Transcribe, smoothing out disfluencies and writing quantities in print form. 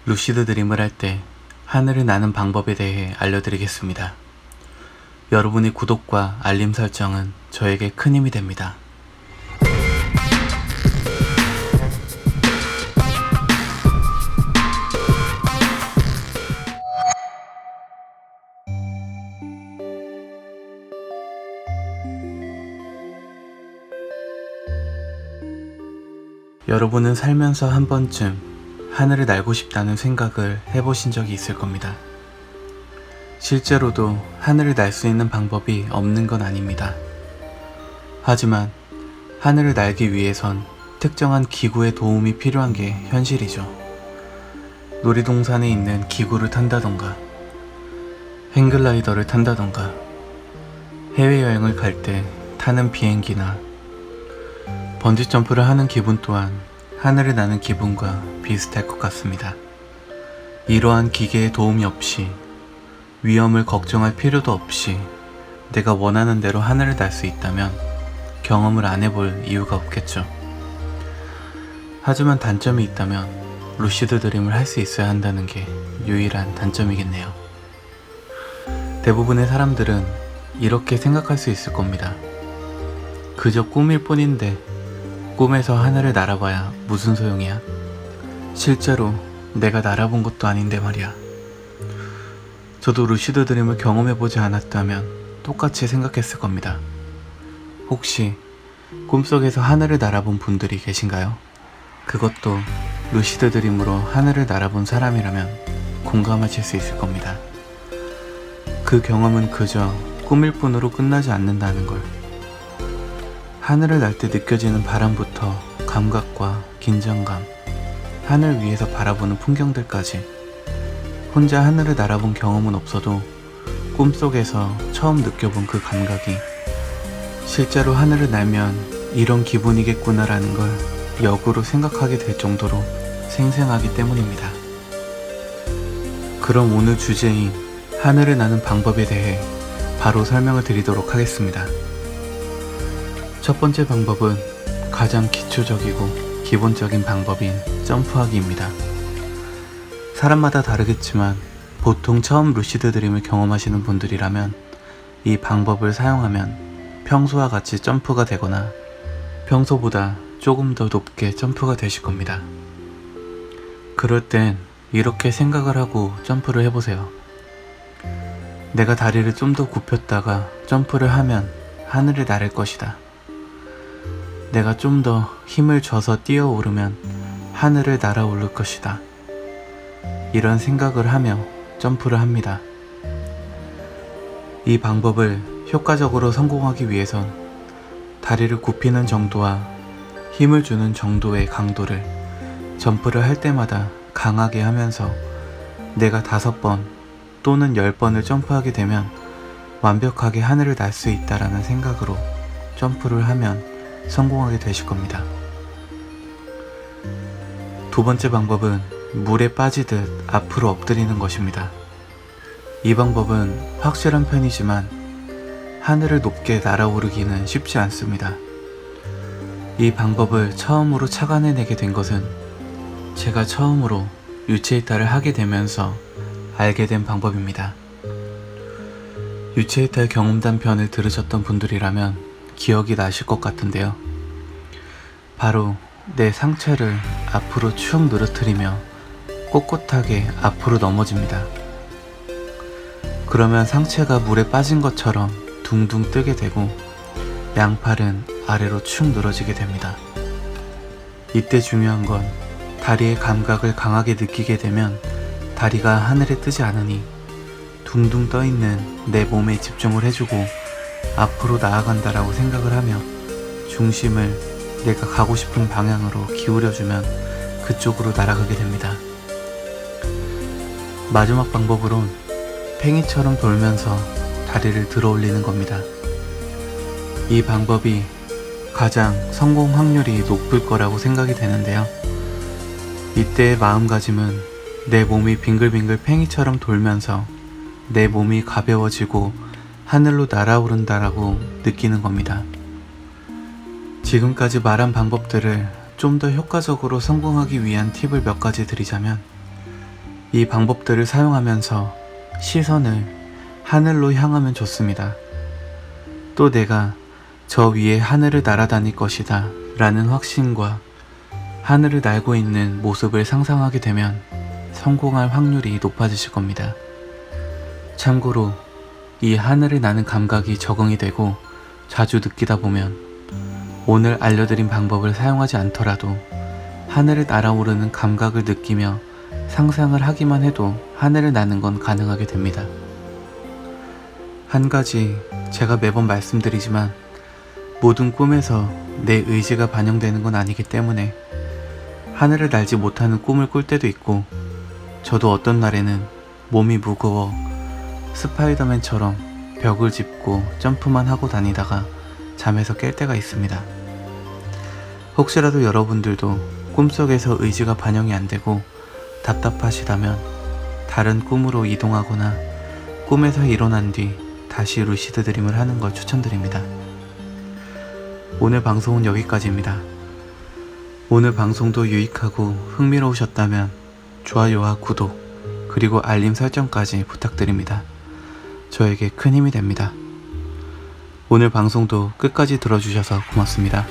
루시드 드림을 할 때 하늘을 나는 방법에 대해 알려드리겠습니다. 여러분의 구독과 알림 설정은 저에게 큰 힘이 됩니다. 여러분은 살면서 한 번쯤 하늘을 날고 싶다는 생각을 해보신 적이 있을 겁니다. 실제로도 하늘을 날 수 있는 방법이 없는 건 아닙니다. 하지만 하늘을 날기 위해선 특정한 기구의 도움이 필요한 게 현실이죠. 놀이동산에 있는 기구를 탄다던가, 행글라이더를 탄다던가, 해외여행을 갈 때 타는 비행기나 번지점프를 하는 기분 또한 하늘을 나는 기분과 비슷할 것 같습니다. 이러한 기계의 도움이 없이, 위험을 걱정할 필요도 없이 내가 원하는 대로 하늘을 날 수 있다면 경험을 안 해볼 이유가 없겠죠. 하지만 단점이 있다면 루시드 드림을 할 수 있어야 한다는 게 유일한 단점이겠네요. 대부분의 사람들은 이렇게 생각할 수 있을 겁니다. 그저 꿈일 뿐인데 꿈에서 하늘을 날아봐야 무슨 소용이야? 실제로 내가 날아본 것도 아닌데 말이야. 저도 루시드 드림을 경험해보지 않았다면 똑같이 생각했을 겁니다. 혹시 꿈속에서 하늘을 날아본 분들이 계신가요? 그것도 루시드 드림으로 하늘을 날아본 사람이라면 공감하실 수 있을 겁니다. 그 경험은 그저 꿈일 뿐으로 끝나지 않는다는 걸. 하늘을 날 때 느껴지는 바람부터 감각과 긴장감, 하늘 위에서 바라보는 풍경들까지 혼자 하늘을 날아본 경험은 없어도 꿈속에서 처음 느껴본 그 감각이 실제로 하늘을 날면 이런 기분이겠구나라는 걸 역으로 생각하게 될 정도로 생생하기 때문입니다. 그럼 오늘 주제인 하늘을 나는 방법에 대해 바로 설명을 드리도록 하겠습니다. 첫 번째 방법은 가장 기초적이고 기본적인 방법인 점프하기입니다. 사람마다 다르겠지만 보통 처음 루시드 드림을 경험하시는 분들이라면 이 방법을 사용하면 평소와 같이 점프가 되거나 평소보다 조금 더 높게 점프가 되실 겁니다. 그럴 땐 이렇게 생각을 하고 점프를 해보세요. 내가 다리를 좀 더 굽혔다가 점프를 하면 하늘을 나를 것이다. 내가 좀 더 힘을 줘서 뛰어오르면 하늘을 날아오를 것이다. 이런 생각을 하며 점프를 합니다. 이 방법을 효과적으로 성공하기 위해선 다리를 굽히는 정도와 힘을 주는 정도의 강도를 점프를 할 때마다 강하게 하면서 내가 5번 또는 10번을 점프하게 되면 완벽하게 하늘을 날 수 있다라는 생각으로 점프를 하면 성공하게 되실 겁니다. 두 번째 방법은 물에 빠지듯 앞으로 엎드리는 것입니다. 이 방법은 확실한 편이지만 하늘을 높게 날아오르기는 쉽지 않습니다. 이 방법을 처음으로 착안해내게 된 것은 제가 처음으로 유체이탈을 하게 되면서 알게 된 방법입니다. 유체이탈 경험담 편을 들으셨던 분들이라면 기억이 나실 것 같은데요. 바로 내 상체를 앞으로 축 늘어뜨리며 꼿꼿하게 앞으로 넘어집니다. 그러면 상체가 물에 빠진 것처럼 둥둥 뜨게 되고 양팔은 아래로 축 늘어지게 됩니다. 이때 중요한 건 다리의 감각을 강하게 느끼게 되면 다리가 하늘에 뜨지 않으니 둥둥 떠있는 내 몸에 집중을 해주고 앞으로 나아간다라고 생각을 하며 중심을 내가 가고 싶은 방향으로 기울여주면 그쪽으로 날아가게 됩니다. 마지막 방법으론 팽이처럼 돌면서 다리를 들어 올리는 겁니다. 이 방법이 가장 성공 확률이 높을 거라고 생각이 되는데요. 이때의 마음가짐은 내 몸이 빙글빙글 팽이처럼 돌면서 내 몸이 가벼워지고 하늘로 날아오른다라고 느끼는 겁니다. 지금까지 말한 방법들을 좀 더 효과적으로 성공하기 위한 팁을 몇 가지 드리자면 이 방법들을 사용하면서 시선을 하늘로 향하면 좋습니다. 또 내가 저 위에 하늘을 날아다닐 것이다 라는 확신과 하늘을 날고 있는 모습을 상상하게 되면 성공할 확률이 높아지실 겁니다. 참고로 이 하늘을 나는 감각이 적응이 되고 자주 느끼다 보면 오늘 알려드린 방법을 사용하지 않더라도 하늘을 날아오르는 감각을 느끼며 상상을 하기만 해도 하늘을 나는 건 가능하게 됩니다. 한 가지 제가 매번 말씀드리지만 모든 꿈에서 내 의지가 반영되는 건 아니기 때문에 하늘을 날지 못하는 꿈을 꿀 때도 있고, 저도 어떤 날에는 몸이 무거워 스파이더맨처럼 벽을 짚고 점프만 하고 다니다가 잠에서 깰 때가 있습니다. 혹시라도 여러분들도 꿈속에서 의지가 반영이 안 되고 답답하시다면 다른 꿈으로 이동하거나 꿈에서 일어난 뒤 다시 루시드 드림을 하는 걸 추천드립니다. 오늘 방송은 여기까지입니다. 오늘 방송도 유익하고 흥미로우셨다면 좋아요와 구독 그리고 알림 설정까지 부탁드립니다. 저에게 큰 힘이 됩니다. 오늘 방송도 끝까지 들어주셔서 고맙습니다.